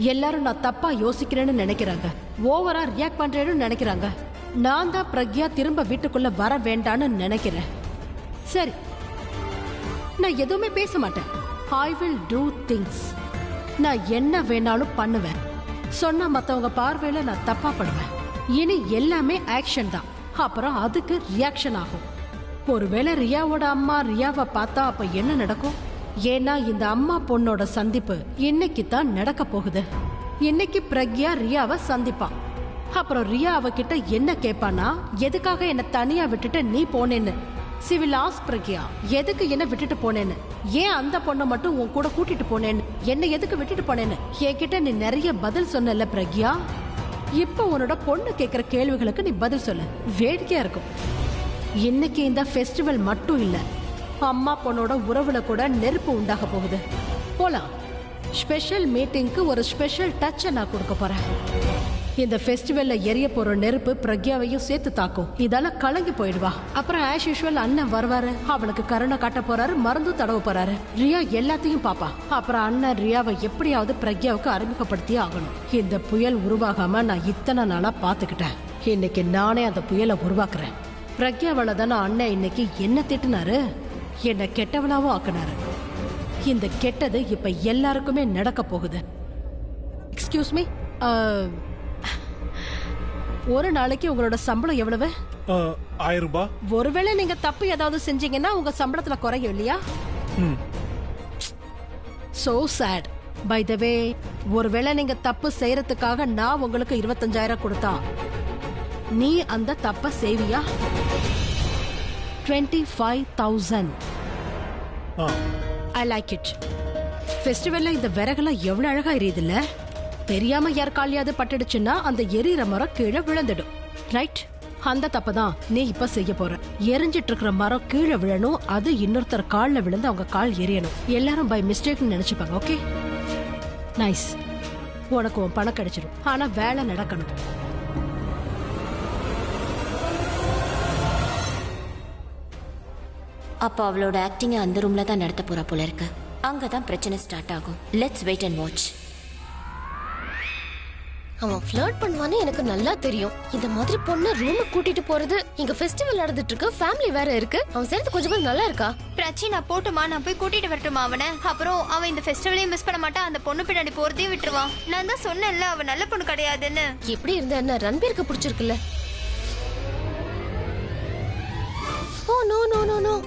எல்லாரும் நான் தப்பா யோசிக்கிறேன்னு நினைக்கிறாங்க, ஓவரா ரியாக்ட் பண்றேன்னு நினைக்கிறாங்க. நான் தான் பிரக்யா திரும்ப வீட்டுக்குள்ள வர வேண்டான்னு நினைக்கிறேன். சரி, நான் எதுவுமே பேச மாட்டேன். I will do things. நான் என்ன வேணாலும் பண்ணுவேன். சொன்னா மத்தவங்க பார்வையில நான் தப்பா படுவேன். இனி எல்லாமே ஆக்ஷன் தான். அப்புறம் அதுக்கு ரியாக்ஷன் ஆகும். ஒருவேளை ரியாவோட அம்மா ரியாவை பார்த்தா அப்ப என்ன நடக்கும்? ஏன்னா இந்த அம்மா பொண்ணோட சந்திப்பு இன்னைக்கு தான் நடக்க போகுது. இன்னைக்கு பிரக்யா ரியாவை சந்திப்பான். அப்புறம் ரியா அவகிட்ட என்ன கேட்பானா, எதுக்காக என்ன தனியா விட்டுட்டு நீ போனேன்னு. சிவில் ஆஸ்க் பிரக்யா, எதுக்கு என்ன விட்டுட்டு போனேன்னு, ஏன் அந்த பொண்ணை மட்டும் உன் கூட கூட்டிட்டு போனேன்னு, என்ன எதுக்கு விட்டுட்டு போனேன்னு என்கிட்ட நீ நிறைய பதில் சொன்னல பிரக்யா. இப்ப உன்னோட பொண்ணு கேட்கிற கேள்விகளுக்கு நீ பதில் சொல்ல. வேடிக்கையா இருக்கும். இன்னைக்கு இந்த ஃபெஸ்டிவல் மட்டும் இல்ல, அம்மா பொண்ணோட உறவுல கூட நெருப்பு உண்டாக போகுது. போலாம். ஸ்பெஷல் மீட்டிங்க்கு ஒரு ஸ்பெஷல் டச்சை நான் கொடுக்க போறேன். இந்த ஃபெஸ்டிவல்ல எரிய போற நெருப்பு பிரக்யாவையும் சேர்த்து தாக்கும். இதால கலங்கி போயிடுவா. அப்புறம் ஆஸ் யூஷுவல் அண்ணன் வருவாரு, அவளுக்கு கருணை காட்ட போறாரு, மருந்து தடவ போறாரு. ரியா எல்லாத்தையும் பாப்பா. அப்புறம் அண்ணன் ரியாவை எப்படியாவது பிரக்யாவுக்கு அறிமுகப்படுத்தியே ஆகணும். இந்த புயல் உருவாகாம நான் இத்தனை நாளா பாத்துக்கிட்டேன். இன்னைக்கு நானே அந்த புயலை உருவாக்குறேன். பிரக்யாவால தானே அண்ணன் இன்னைக்கு என்ன திட்டுனாரு, என்ன கெட்டவளாவும் ஆக்குனாரு. இந்த கெட்டது இப்ப எல்லாருக்குமே நடக்க போகுது. எக்ஸ்கியூஸ் மீ, ஒரு நாளைக்கு உங்களோட சம்பளம் எவ்வளவு? 1000 ரூபாய். ஒருவேளை நீங்க தப்பு ஏதாவது செஞ்சீங்கன்னா உங்க சம்பளத்துல குறையும் இல்லையா? So sad. பை த வே, ஒருவேளை நீங்க தப்பு செய்யறதுக்காக நான் உங்களுக்கு 25,000 கொடுத்தா நீ அந்த தப்ப செய்வியா? 25,000. I like it. ஃபெஸ்டிவல்ல இந்த விறகுலாம் எவ்வளவு அழகா எரியுது இல்ல? தெரியாம யார் காலியாவது பட்டுடுச்சுன்னா அந்த எரியிற மரம் கீழே விழுந்துடும். ரைட்? அந்த தப்பதான் நீ இப்ப செய்ய போற. எரிஞ்சிட்டு இருக்கிற மரம் கீழே விழணும், அது இன்னொருத்தர் கால்ல விழுந்து அவங்க கால் எரியணும். எல்லாரும் பை மிஸ்டேக் நினைச்சுப்பாங்க. Okay, nice. உனக்கு உன் பணம் கிடைச்சிடும், ஆனா வேலை நடக்கணும். அப்ப அவளோட ஆக்டிங் அந்த ரூம்ல தான் நடத்த போறா போல இருக்கு. அங்கதான் பிரச்சனை ஸ்டார்ட் ஆகும். Let's wait and watch. அவன் ஃப்ளர்ட் பண்ணுவான்னு எனக்கு நல்லா தெரியும். இந்த மாதிரி பொண்ணு ரூம் கூட்டிட்டு போறது, இங்க ஃபெஸ்டிவல் நடந்துட்டு இருக்கு, ஃபேமிலி வேற இருக்கு. அவன் சேர்த்து கொஞ்சம் நல்லா இருக்கா? பிரச்சி, நான் போட்டுமா, நான் போய் கூட்டிட்டு வரட்டுமா அவனை? அப்புறம் அவன் இந்த ஃபெஸ்டிவலையும் மிஸ் பண்ண மாட்டான், அந்த பொண்ணு பின்னாடி போறதையும் விட்டுருவான். நான் தான் சொன்னேன்ல அவன் நல்ல பொண்ணு கிடையாதுன்னு. எப்படி இருந்த என்ன ரன்பீருக்கு பிடிச்சிருக்குல்ல? Oh no no no no,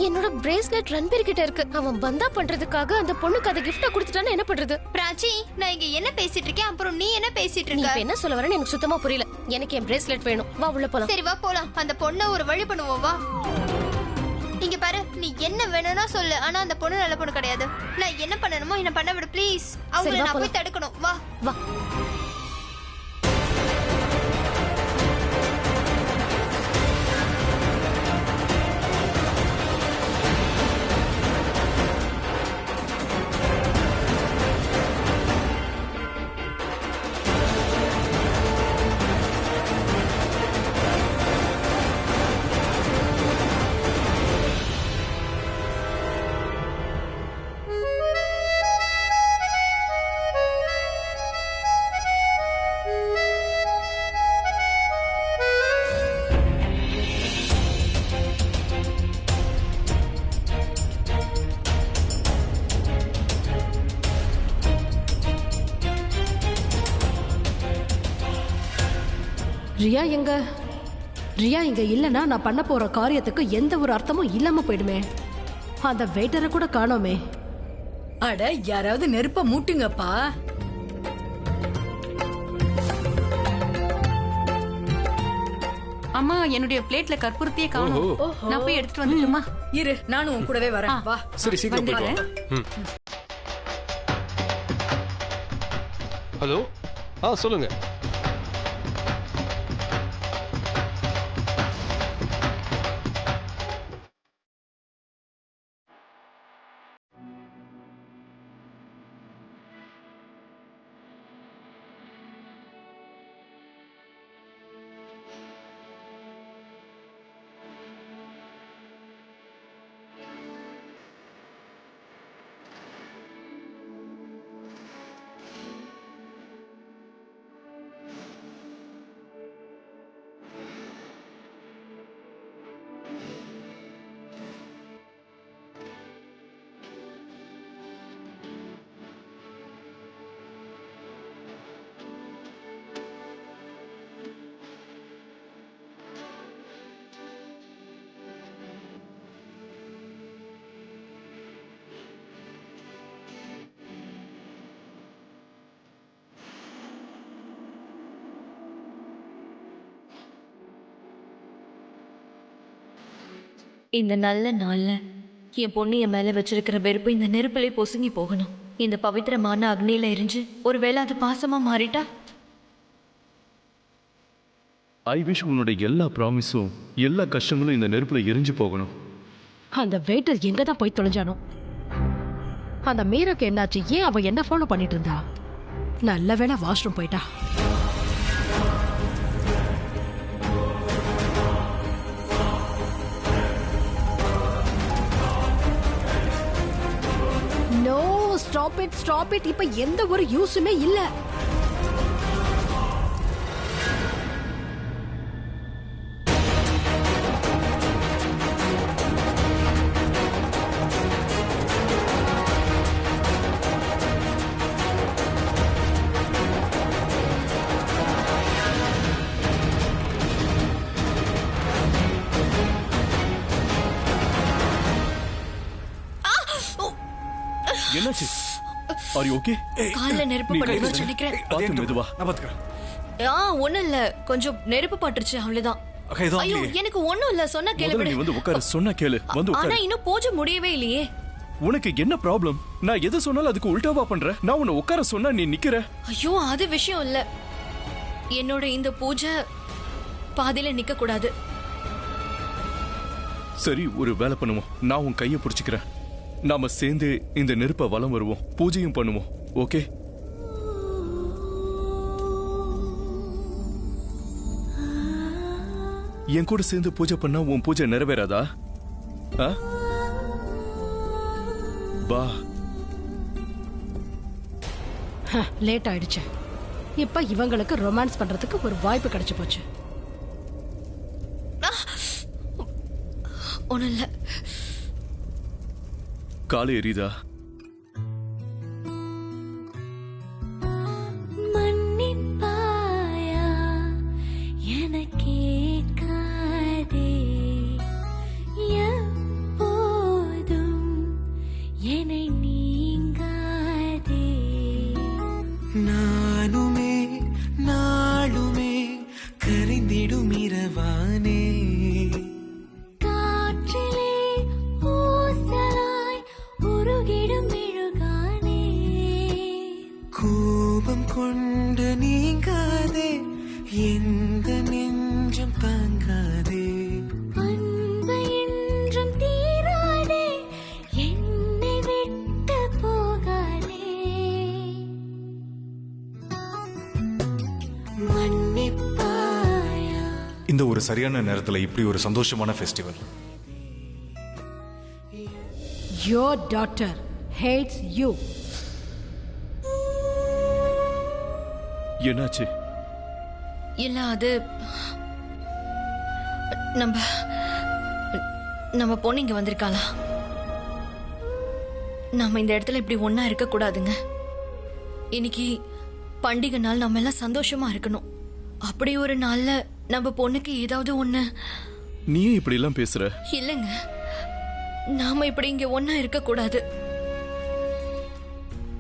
என்னோட பிரேஸ்லெட் ரன்பீர் கிட்ட இருக்கு. அவன் பந்தா பண்றதுக்காக அந்த பொண்ணுக்கு அதை கிஃப்டா கொடுத்துட்டானா என்ன பண்றது? பிராச்சி, நான் இங்க என்ன பேசிட்டு இருக்கேன், அப்புறம் நீ என்ன பேசிட்டு நீ இருக்க? என்ன சொல்ல வரேன்னு எனக்கு சுத்தமா புரியல. எனக்கு என் பிரேஸ்லெட் வேணும். வா உள்ள போலாம். சரி வா போலாம். அந்த பொண்ணை ஒரு வழி பண்ணுவோம், வா. இங்க பாரு, நீ என்ன வேணும்னா சொல்லு, ஆனா அந்த பொண்ணு நல்ல பொண்ணு கிடையாது. நான் என்ன பண்ணணுமோ என்ன பண்ண விடு ப்ளீஸ். அவங்கள நான் போய் தடுக்கணும். வா வா. ரியா எங்க? ரியா இங்க இல்லனா நான் பண்ண போற காரியத்துக்கு எந்த ஒரு அர்த்தமும் இல்லாம போயிடுமே. அந்த வெயிட்டரை கூட காணோமே. அட, யாராவது நெருப்ப மூட்டுங்கப்பா. அம்மா, என்னுடைய பிளேட்ல கற்பூரத்தையே காணோம். நான் போய் எடுத்துட்டு வந்துட்டுமா? இரு, நானும் உன் கூடவே வரேன். வா. சரி, சீக்கிரம் போயிட்டு வா. ஹலோ, சொல்லுங்க. இந்த நல்ல நாள்ல என் பொண்ணு என் மேல வச்சிருக்கிற வெறுப்பு இந்த நெருப்பிலே பொசுங்கி போகணும். இந்த பவித்திரமான அக்னியில எரிஞ்சு ஒருவேளை அது பாசமா மாறிட்டா? ஐ விஷ் உன்னுடைய எல்லா ப்ராமிஸும் எல்லா கஷ்டங்களும் இந்த நெருப்புல எரிஞ்சு போகணும். அந்த வெயிட்டர் எங்க தான் போய் தொலைஞ்சானோ? அந்த மீராக்கு என்னாச்சு? ஏன் அவ என்ன ஃபாலோ பண்ணிட்டு இருந்தா? நல்ல வேளை வாஷ்ரூம் போயிட்டா. No, stop it. இப்ப எந்த ஒரு யூஸுமே இல்ல. என்னாச்சு? Are you okay? கால்ல நெருப்பு பட்டுருச்சு நினைக்கிறேன். பாத்து மெதுவா. நான் பாத்துக்கிறேன். ஒண்ணும் இல்ல, கொஞ்சம் நெருப்பு பட்டுருச்சு அவ்வளவுதான். ஐயோ எனக்கு ஒண்ணும் இல்ல, சொன்னா கேளு. நீ வந்து உட்காரு, சொன்னா கேளு. வந்து ஆனா உட்காரு. இன்னும் பூஜை முடியவே இல்லையே. உனக்கு என்ன ப்ராப்ளம்? நான் எது சொன்னாலும் அதுக்கு உல்டாவா பண்ற. நான் உன்னை உட்கார சொன்னா நீ நிக்கிற. ஐயோ அது விஷயம் இல்ல. என்னோட இந்த பூஜை பாதியில நிக்க கூடாது. சரி, ஒரு வேலை பண்ணுவோம். நான் உன் கையை பிடிச்சிக்கிறேன். நாம சேர்ந்து இந்த நெருப்ப வலம் வருவோம், பூஜையும் பண்ணுவோம். ஓகே? என் கூட சேர்ந்து பூஜை பண்ணா உன் பூஜை நிறைவேறாதா? வா. லேட் ஆயிடுச்சு. இப்ப இவங்களுக்கு ரொமான்ஸ் பண்றதுக்கு ஒரு வாய்ப்பு கிடைச்சு போச்சு. ஒண்ணும் இல்ல. காலை எரியுதா? நானுமே நாளுமே கரைந்திடும் இரவானே, காற்றிலே ஊசலாய் உருகிடும் மெழுகானே, கோபம் கொண்டு நீங்காதே, எந்த நெஞ்சம் தாங்காதே, அன்பு என்றும் தீராதே, என்னை விட்டு போகாதே, மன்னிப்பாயா. இந்த ஒரு சரியான நேரத்துல இப்படி ஒரு சந்தோஷமான festival. Your daughter hates you. என்னாச்சு? இல்ல அது நம்ம பொண்ணு இங்க வந்திருக்காளா? நம்ம இந்த இடத்துல இப்படி ஒன்னா இருக்க கூடாதுங்க. இன்னைக்கு பண்டிகை நாள், நம்ம எல்லாம் சந்தோஷமா இருக்கணும். அப்படி ஒரு நாள்ல நம்ம பொண்ணுக்கு ஏதாவது ஒண்ணு. நீ இப்படி எல்லாம் பேசுற? இல்லங்க, நாம இப்படி இங்க ஒன்னா இருக்க கூடாது.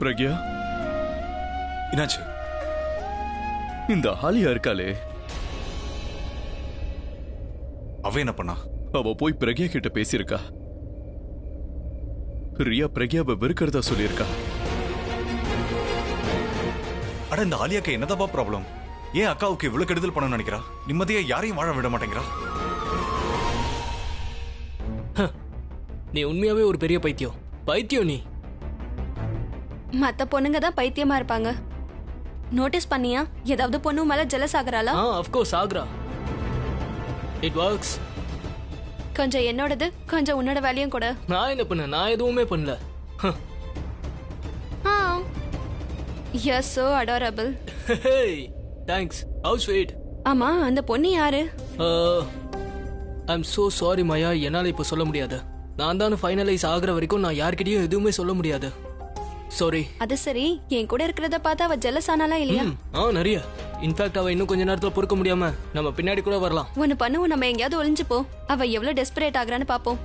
பிரக்யா, என்னாச்சு? இந்த ஆலியா இருக்காளே, அவ என்ன பண்ணா? அவ போய் பிரக்யா கிட்ட பேசியிருக்கா. ரியா பிரக்யாவை வெறுக்கிறதா சொல்லியிருக்கா. அட, இந்த ஆலியாக்கு என்னதாப்பா ப்ராப்ளம்? ஏன் அக்காவுக்கு இவ்வளவு கெடுதல் பண்ண நினைக்கிறா? நிம்மதியா யாரையும் வாழ விட மாட்டேங்கிறா. நீ உண்மையாவே ஒரு பெரிய பைத்தியம் நீ. மத்த பொண்ணுங்க தான் பைத்தியமா இருப்பாங்க. நோட்டீஸ் பண்ணியா? ஏதாவது பொண்ணு மேல ஜெலஸ் ஆகுறாளா? ஆஃப் கோர்ஸ் ஆகுறா. It works. கொஞ்சம் என்னோடது, கொஞ்சம் உன்னோட வேலையும் கூட. நான் என்ன பண்ண? நான் எதுவுமே பண்ணல. You're so adorable. Hey, thanks. How sweet. ஆமா, அந்த பொண்ணு யாரு? I'm so sorry மாயா, என்னால இப்ப சொல்ல முடியாது. நான் தான் ஃபைனலைஸ் ஆகுற வரைக்கும் நான் யார்கிட்டயும் எதுவுமே சொல்ல முடியாது. சாரி. அது சரி, என் கூட இருக்கிறத பார்த்தா அவ ஜெலஸ் ஆனாலா இல்லையா? நிறைய. இன்ஃபேக்ட் அவ இன்னும் கொஞ்ச நேரத்துல பொறுக்க முடியாம நம்ம பின்னாடி கூட வரலாம். ஒன்னு பண்ணுவோம், நம்ம எங்கயாவது ஒளிஞ்சு போ. அவ எவ்வளவு டெஸ்பரேட் ஆகுறான்னு பாப்போம்.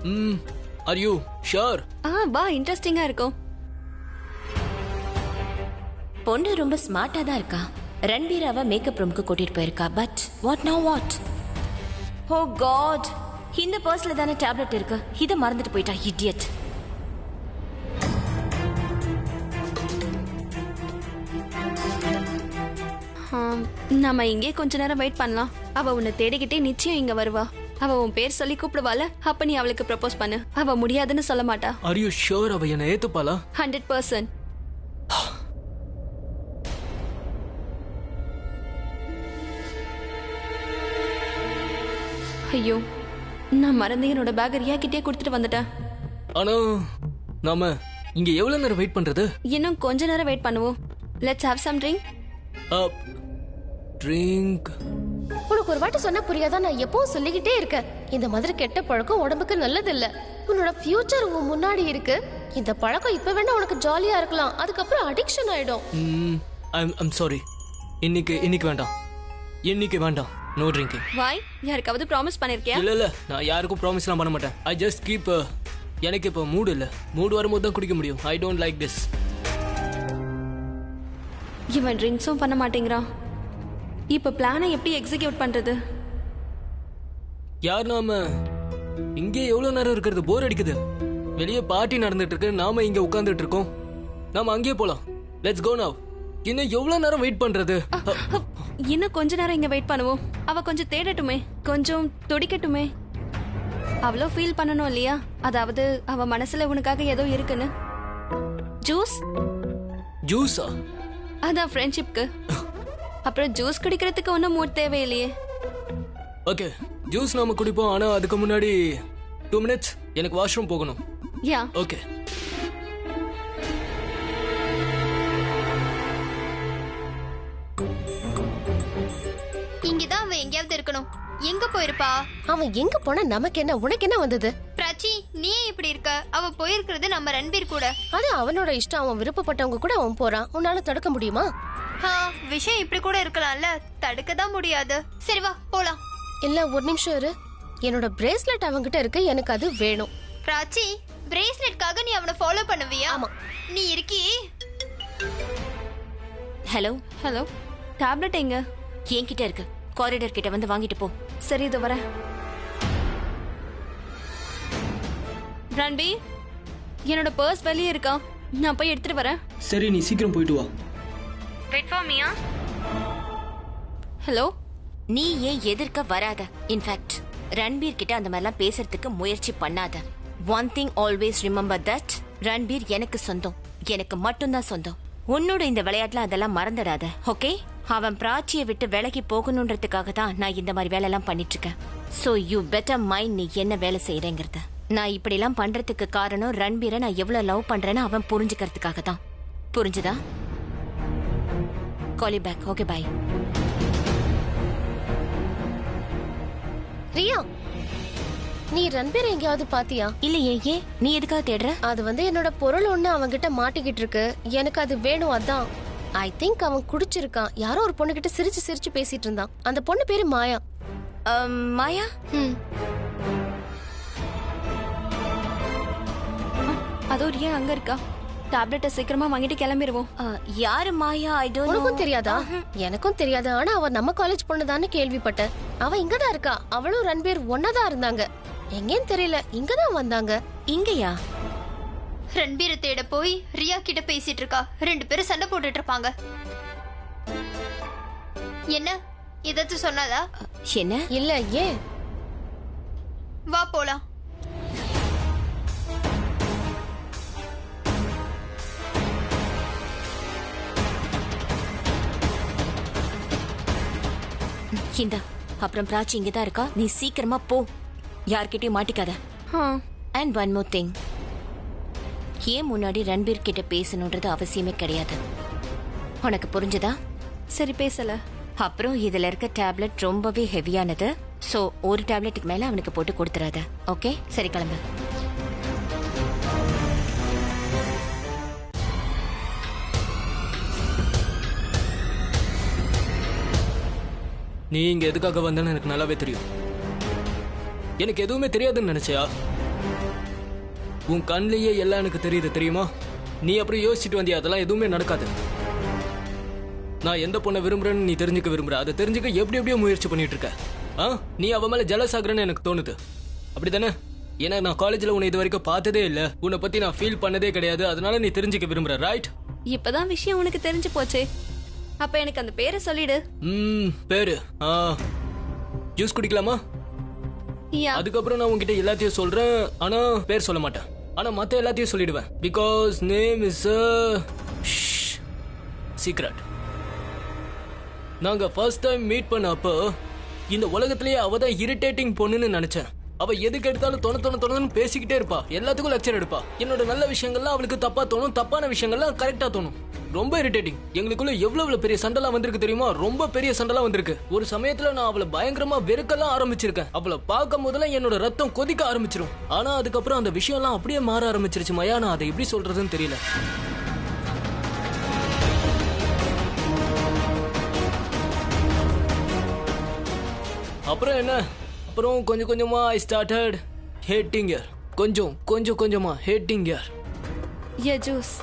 Are you sure? வா, இன்ட்ரெஸ்டிங்கா இருக்கும். பொண்ணு ரொம்ப ஸ்மார்ட்டா தான் இருக்கா. ரன்பீராவை மேக்கப் ரூமுக்கு கூட்டிட்டு போயிருக்கா. பட் வாட் நவ வாட்? ஓ காட், இந்த பர்ஸ்ல தானே டேப்லெட் இருக்கு, இதை மறந்துட்டு போயிட்டா இடியட். நாம இங்கே கொஞ்ச நேரம் வெயிட் பண்ணலாம். அவ உன்னை தேடிக்கிட்டே நிச்சயம் இங்க வருவா. அவ உன் பேர் சொல்லி கூப்பிடுவாள, அப்ப நீ அவளுக்கு ப்ரப்போஸ் பண்ணு. அவ முடியாதுன்னு சொல்ல மாட்டா. ஆர் யூ ஷூர் அவ என்ன ஏத்துப்பாளா? 100%. ஐயோ, நான் மறந்து என்னோட பேக் ரியா கிட்டே கொடுத்துட்டு வந்துட்டேன். ஆனா நாம இங்க எவ்வளவு நேரம் வெயிட் பண்றது? இன்னும் கொஞ்ச நேரம் வெயிட் பண்ணுவோம். Let's have some drink. Drink? உனக்கு ஒரு வாட்டி சொன்னா புரியாதா? நான் எப்பவும் சொல்லிக்கிட்டே இருக்கேன், இந்த மாதிரி கெட்ட பழக்கம் உடம்புக்கு நல்லது இல்ல. உன்னோட ஃபியூச்சர் உங்க முன்னாடி இருக்கு. இந்த பழக்கம் இப்ப வேணா உனக்கு ஜாலியா இருக்கலாம், அதுக்கப்புறம் அடிக்ஷன் ஆயிடும். I'm sorry. இன்னைக்கு வேண்டாம். இன்னைக்கு வேண்டாம். No drinking. வாய், யாருக்காவது ப்ராமிஸ் பண்ணிருக்கியா? இல்ல நான் யாருக்கும் ப்ராமிஸ்லாம் பண்ண மாட்டேன். I just keep. எனக்கு இப்போ மூடு இல்ல. மூடு வரும்போது தான் குடிக்க முடியும். I don't like this. இவன் ட்ரிங்க்ஸும் பண்ண மாட்டேங்கிறான். இப்ப பிளானை எப்படி எக்ஸிக்யூட் பண்றது? யார் நாம இங்கே எவ்வளவு நேரம் இருக்கிறது? போர் அடிக்குது. வெளியே பார்ட்டி நடந்துட்டு இருக்கு, நாம இங்க உட்கார்ந்துட்டு இருக்கோம். நாம அங்கேயே போலாம். Let's go now. இன்னும் எவ்வளவு நேரம் வெயிட் பண்றது? இன்னும் கொஞ்ச நேரம் இங்க வெயிட் பண்ணுவோம். அவ கொஞ்சம் தேடட்டுமே, கொஞ்சம் துடிக்கட்டுமே. அவ்வளோ ஃபீல் பண்ணணும் இல்லையா? அதாவது அவ மனசுல உனக்காக ஏதோ இருக்குன்னு. ஜூஸ்? ஜூஸா? அதான் ஃப்ரெண்ட்ஷிப்க்கு. அப்புறம் ஜூஸ் குடிக்கிறதுக்கு ஒன்றும் மூட் தேவையில்லையே. ஓகே, ஜூஸ் நாம குடிப்போம். ஆனா அதுக்கு முன்னாடி 2 மினிட்ஸ். எனக்கு வாஷ்ரூம் போகணும். யா. ஓகே. இங்கதான் அவ எங்கேயாவது இருக்கணும். எங்க போயிருப்பா? அவன் எங்க போனா நமக்கு என்ன? உனக்கு என்ன வந்தது? பிராச்சி, நீ இப்படி இருக்க? அவ போயிருக்கிறது நம்ம ரன்பீர் கூட. அது அவனோட இஷ்டம். அவன் விருப்பப்பட்டவங்க கூட அவன் போறான். உன்னால தடுக்க முடியுமா? விஷயம் இப்படி கூட இருக்கலாம்ல. தடுக்க தான் முடியாது. சரி வா போலாம். இல்ல, ஒரு நிமிஷம் இரு. என்னோட பிரேஸ்லெட் அவன்கிட்ட இருக்கு, எனக்கு அது வேணும். பிராச்சி, பிரேஸ்லெட்காக நீ அவனை ஃபாலோ பண்ணுவியா? ஆமா. நீ இருக்கி. ஹலோ ஹலோ, டேப்லெட் எங்க? என்கிட்ட இருக்கு. காரிடர் கிட்ட வந்து வாங்கிட்டு போ. சரி, இது வரேன். ரன்பீர், என்னோட பர்ஸ் வெளியே இருக்கா, நான் போய் எடுத்துட்டு வரேன். சரி, நீ சீக்கிரம் போயிட்டு வா. Wait for me. ஹலோ. நீ ஏன் எதிர்க்க வராத. இன்ஃபேக்ட் ரன்பீர் கிட்ட அந்த மாதிரிலாம் பேசுறதுக்கு முயற்சி பண்ணாத. One thing always remember that Ranbir எனக்கு சொந்தம், எனக்கு மட்டும்தான் சொந்தம். உன்னோட இந்த விளையாட்டுல அதெல்லாம் மறந்துடாத, ஓகே? அவன் பிராச்சியை விட்டு விலகி போகணுன்றதுக்காக தான் நான் இந்த மாதிரி வேலை எல்லாம் பண்ணிட்டு இருக்கேன். சோ யூ பெட்டர் மைண்ட் நீ என்ன வேலை செய்யறேங்கிறத. நான் இப்படி எல்லாம் பண்றதுக்கு காரணம் ரன்பீரை நான் எவ்வளவு லவ் பண்றேன்னு அவன் புரிஞ்சுக்கிறதுக்காக தான். புரிஞ்சுதா? Call you back. Okay, bye. Riya, நீ ரன்பீர் எங்கேயாவது பாத்தியா? இல்லையே. ஏன்? நீ எதுக்காக தேடுற? அது என்னோட பொருள் ஒண்ணு அவன்கிட்ட மாட்டிக்கிட்டு இருக்கு. எனக்கு அது வேணும், அதான். ஐ திங்க் அவன் குடிச்சிருக்கான். யாரோ ஒரு பொண்ணு கிட்ட சிரிச்சு சிரிச்சு பேசிட்டு இருந்தான். அந்த பொண்ணு பேரு மாயா. மாயா? அதோ ரியா அங்க இருக்கா. டேப்லெட்டை சீக்கிரமா வாங்கிட்டு கிளம்பிடுவோம். யாரு மாயா? I don't know. உனக்கும் தெரியாதா? எனக்கும் தெரியாது. ஆனா அவ நம்ம காலேஜ் பொண்ணுதான்னு கேள்விப்பட்டேன். அவ இங்கதான் இருக்கா. அவளும் ரன்பீர் ஒன்னதான் இருந்தாங்க. எங்கேன்னு தெரியல, இங்கதான் வந்தாங்க. இங்கயா? ரன்பீரை தேட போய் ரியா கிட்ட பேசிட்டு இருக்கா. 2 பேரும் சண்டை போட்டுட்டு இருப்பாங்க. என்ன ஏதாச்சும் சொன்னாதா? என்ன? இல்ல, ஏன்? வா போலாம். இந்த அப்புறம் பிராச்சி இங்கதான் இருக்கா. நீ சீக்கிரமா போ. யார்கிட்டயும் மாட்டிக்காத. அண்ட் ஒன் மோர் திங், ஏன் முன்னாடி ரன்பீர் கிட்ட பேசணுன்றது அவசியமே கிடையாது. உனக்கு புரிஞ்சுதா? சரி, பேசல. அப்புறம் இதுல இருக்க டேப்லெட் ரொம்பவே ஹெவியானது. சோ ஒரு டேப்லெட்டுக்கு மேல அவனுக்கு போட்டு கொடுத்துறாத, ஓகே? சரி, கிளம்பு. நீ இங்க எதுக்காக வந்தேன்னு எனக்கு நல்லாவே தெரியும். எனக்கு எதுவுமே தெரியாதுன்னு நினைச்சியா? உன் கண்ணிலேயே எல்லாம் எனக்கு தெரியுது, தெரியுமா? நீ அப்புறம் யோசிச்சுட்டு வந்தியா? அதெல்லாம் எதுவுமே நடக்காது. நான் எந்த பொண்ணை விரும்புறேன்னு நீ தெரிஞ்சுக்க விரும்புற. அதை தெரிஞ்சுக்க எப்படி எப்படியோ முயற்சி பண்ணிட்டு இருக்க. நீ அவ மேல ஜெலஸ் ஆகுறன்னு எனக்கு தோணுது. அப்படிதானே? ஏன்னா நான் காலேஜ்ல உன்னை இது வரைக்கும் பார்த்ததே இல்ல, உன்னை பத்தி நான் ஃபீல் பண்ணதே கிடையாது. அதனால நீ தெரிஞ்சுக்க விரும்புற, ரைட்? இப்பதான் விஷயம் உனக்கு தெரிஞ்சு போச்சே. அப்ப எனக்கு அந்த பேரை சொல்லிடு. பேரு ஜூஸ் குடிக்கலாமா? அதுக்கப்புறம் நான் உன்கிட்ட எல்லாத்தையும் சொல்றேன், ஆனா பேர் சொல்ல மாட்டேன். ஆனா மத்த எல்லாத்தையும் சொல்லிடுவேன். Because name is secret. நாங்க ஃபர்ஸ்ட் டைம் மீட் பண்ண அப்போ இந்த உலகத்திலேயே அவ தான் இரிட்டேட்டிங் பொண்ணுன்னு நினைச்சேன். அவ எதுக்கு எடுத்தாலும் தொண பேசிக்கிட்டே இருப்பா, எல்லாத்துக்கும் லெக்சர் எடுப்பா. என்னோட நல்ல விஷயங்கள்லாம் அவளுக்கு தப்பா தோணும், தப்பான விஷயங்கள்லாம் கரெக்டா தோணும். ரொம்ப இரிட்டேட்டிங். எங்களுக்குள்ள எவ்வளவு பெரிய சண்டெல்லாம் வந்திருக்கு தெரியுமா? ரொம்ப பெரிய சண்டெல்லாம் வந்திருக்கு. ஒரு சமயத்துல நான் அவளை பயங்கரமா வெறுக்கலாம் ஆரம்பிச்சிருக்கேன். அவளை பார்க்கும் போதெல்லாம் என்னோட ரத்தம் கொதிக்க ஆரம்பிச்சிரும். ஆனா அதுக்கப்புறம் அந்த விஷயம்லாம் அப்படியே மாற ஆரம்பிச்சிருச்சு மயா. நான் அதை எப்படி சொல்றதுன்னு தெரியல. அப்புறம் என்ன? அப்புறம் கொஞ்சம் கொஞ்சமா ஐ ஸ்டார்டட் ஹேட்டிங் ஹர். கொஞ்சமா ஹேட்டிங் ஹர். ஏ ஜூஸ்.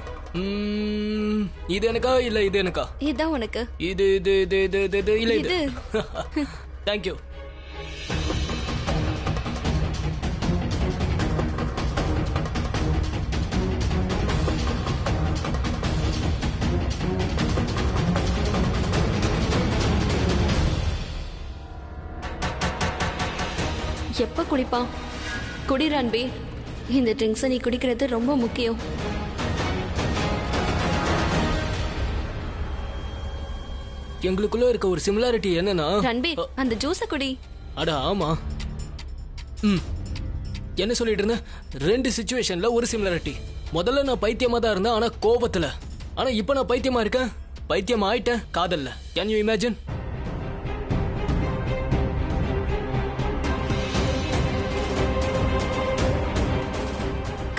இது எனக்கா இல்ல இது எனக்கா? இதான் உனக்கு. இது இது இது இது இது இது இல்ல இது. Thank you. எப்ப குடிப்பான்? குடி ரன்பீர். இந்த ட்ரிங்க்ஸை நீ குடிக்கிறது ரொம்ப முக்கியம். எங்களுக்குள்ள இருக்க ஒரு சிமிலாரிட்டி என்னன்னா, ரன்பீர் அந்த ஜூஸை குடி. அட ஆமா. என்ன சொல்லிட்டு இருந்தேன்? 2 சிச்சுவேஷன்ல ஒரு சிமிலாரிட்டி. முதல்ல நான் பைத்தியமா தான் இருந்தேன், ஆனா கோபத்துல. ஆனா இப்ப நான் பைத்தியமா இருக்கேன், பைத்தியம் ஆயிட்டேன் காதல்ல. Can you imagine?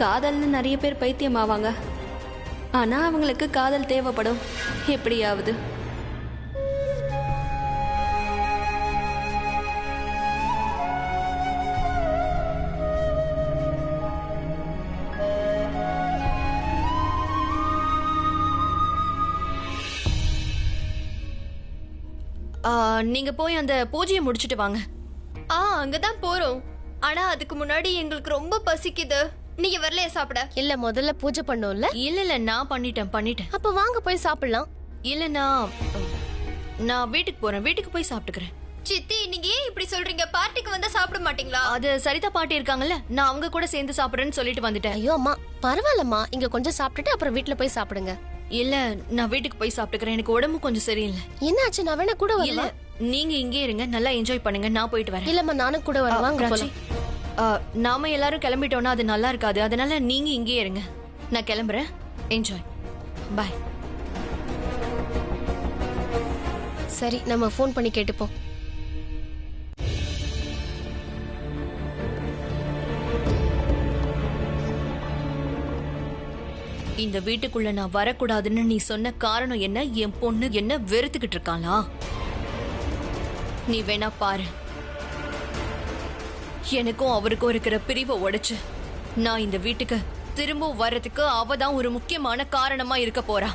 காதல்னு நிறைய பேர் பைத்தியம் ஆவாங்க, ஆனா அவங்களுக்கு காதல் தேவைப்படும் எப்படியாவது. நீங்க போய் அந்த பூஜையை முடிச்சிட்டு வாங்க. அங்கதான் போறோம். ஆனா அதுக்கு முன்னாடி எங்களுக்கு ரொம்ப பசிக்குது. நீங்க வரலையா சாப்பிட? இல்ல முதல்ல பூஜை பண்ணோம்ல. இல்ல நான் பண்ணிட்டேன். அப்ப வாங்க போய் சாப்பிடலாம். இல்ல நான் வீட்டுக்கு போறேன், வீட்டுக்கு போய் சாப்பிட்டுக்கிறேன். சித்தி நீங்க ஏன் இப்படி சொல்றீங்க? பார்ட்டிக்கு வந்தா சாப்பிட மாட்டீங்களா? அது சரிதா பாட்டி இருக்காங்கல்ல, நான் அவங்க கூட சேர்ந்து சாப்பிடுறேன்னு சொல்லிட்டு வந்துட்டேன். ஐயோ அம்மா பரவாயில்லம்மா, இங்க கொஞ்சம் சாப்பிட்டுட்டு அப்புறம் வீட்டுல போய் சாப்பிடுங்க. இல்ல நான் வீட்டுக்கு போய் சாப்பிட்டுக்கிறேன், எனக்கு உடம்பு கொஞ்சம் சரியில்லை. என்னாச்சு? நான் வேணா கூட இல்ல வரேன். நீங்க இங்கே இருங்க, நல்லா என்ஜாய் பண்ணுங்க, நான் போயிட்டு வரேன். இல்லம்மா நானும் கூட வரேன், வாங்க போலாம். நாம எல்லாரும் கிளம்பிட்டோம்னா அது நல்லா இருக்காது, அதனால நீங்க இங்கே இருங்க, நான் கிளம்புறேன். என்ஜாய், பாய். சரி நம்ம ஃபோன் பண்ணி கேட்டுப்போம். இந்த வீட்டுக்குள்ள நான் வரக்கூடாதுன்னு நீ சொன்ன காரணம் என்ன? என் பொண்ணு என்ன வெறுத்துக்கிட்டு இருக்காளா? நீ வேணா பாரு, எனக்கும் அவருக்கும் இருக்கிற பிரிவை உடைச்சு நான் இந்த வீட்டுக்கு திரும்ப வர்றதுக்கு அவ தான் ஒரு முக்கியமான காரணமா இருக்க போறா.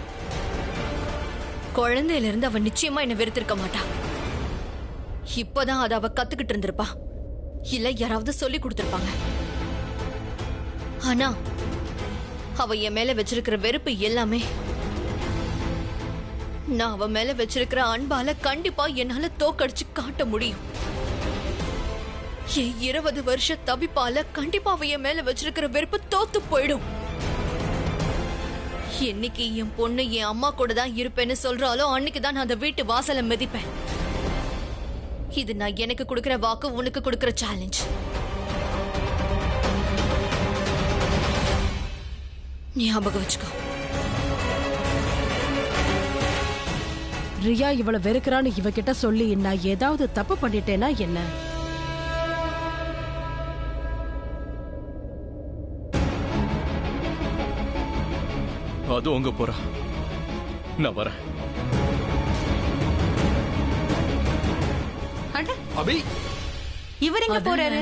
குழந்தையில இருந்து அவ நிச்சயமா என்ன வெறுத்திருக்க மாட்டா. இப்பதான் அதை அவ கத்துக்கிட்டு இருந்திருப்பா, இல்ல யாராவது சொல்லி கொடுத்திருப்பாங்க. ஆனா அவ என் மேல வச்சிருக்கிற வெறுப்பு எல்லாமே நான் அவ மேல வச்சிருக்கிற அன்பால கண்டிப்பா என்னால தோக்கடிச்சு காட்ட முடியும். என் 20 வருஷ தவிப்பால கண்டிப்பா அவ என் மேல வச்சிருக்கிற வெறுப்பு தோத்து போயிடும். என்னைக்கு என் பொண்ணு என் அம்மா கூட தான் இருப்பேன்னு சொல்றாலோ அன்னைக்குதான் நான் அந்த வீட்டு வாசலை மிதிப்பேன். இது நான் எனக்கு கொடுக்கிற வாக்கு, உனக்கு கொடுக்கிற சேலஞ்ச். ஞாபகம் வச்சுக்கோ. ரியா இவளை வெறுக்கிறான்னு இவகிட்ட சொல்லி நான் ஏதாவது தப்பு பண்ணிட்டேனா என்ன? அது உங்க போறா, நான் வரேன். அபி இவர் எங்க போறாரு?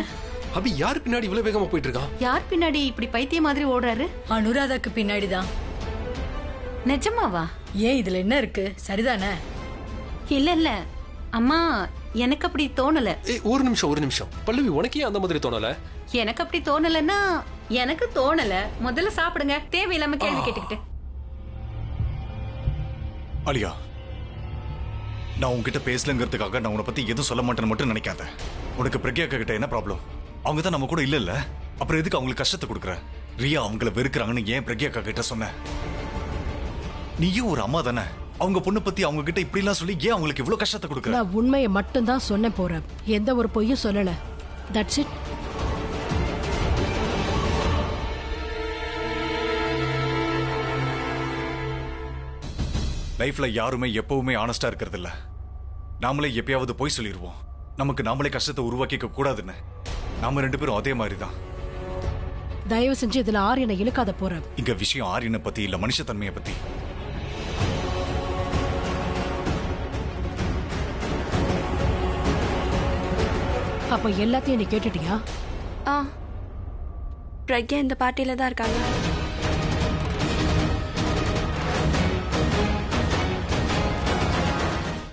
அபி யார் பின்னாடி இவ்வளவு வேகமா போயிட்டு இருக்கான்? யார் பின்னாடி இப்படி பைத்திய மாதிரி ஓடுறாரு? அனுராதாக்கு பின்னாடிதான். நிஜமாவா? ஏன் இதுல என்ன இருக்கு? சரிதானே? இல்ல அம்மா எனக்கு அப்படி தோணல. ஒரு நிமிஷம் பல்லவி, உனக்கே அந்த மாதிரி தோணல? எனக்கு அப்படி தோணலன்னா எனக்கு தோணல. முதல்ல சாப்பிடுங்க, தேவையில்லாம கேள்வி கேட்டுக்கிட்டு. அலியா, நான் உன்கிட்ட பேசலங்கிறதுக்காக நான் உன்னை பத்தி எதுவும் சொல்ல மாட்டேன்னு மட்டும் நினைக்காத. உனக்கு பிரக்யா கிட்ட என்ன ப்ராப்ளம்? அவங்க தான் நம்ம கூட இல்ல. அப்புறம் எதுக்கு அவங்களுக்கு கஷ்டத்தை கொடுக்குற? ரியா அவங்கள வெறுக்கிறாங்கன்னு ஏன் பிரக்யா கிட்ட சொன்ன? நீயும் ஒரு அம்மா தானே. அவங்க பொண்ணு பத்தி அவங்க கிட்ட இப்படி எல்லாம் சொல்லி ஏன் அவங்களுக்கு இவ்வளவு கஷ்டத்தை கொடுக்குற? நான் உண்மையை மட்டும் தான் சொன்ன போறேன், எந்த ஒரு பொய்யும் சொல்லல. That's it. லைஃப்ல யாருமே எப்பவுமே ஆனஸ்டா இருக்கிறது இல்ல. நாமளே எப்பயாவது போய் சொல்லிடுவோம். நமக்கு நாமளே கஷ்டத்தை உருவாக்கிக்க கூடாதுன்னு. நாம 2 பேரும் அதே மாதிரி தான். தயவு செஞ்சு இதுல ஆரியனை இழுக்காத போற. இங்க விஷயம் ஆரியனை பத்தி இல்ல, மனுஷத்தன்மையை பத்தி. அப்ப எல்லாத்தையும் நீ கேட்டுட்டியா? பிரக்யா இந்த பார்ட்டியில தான் இருக்காங்க.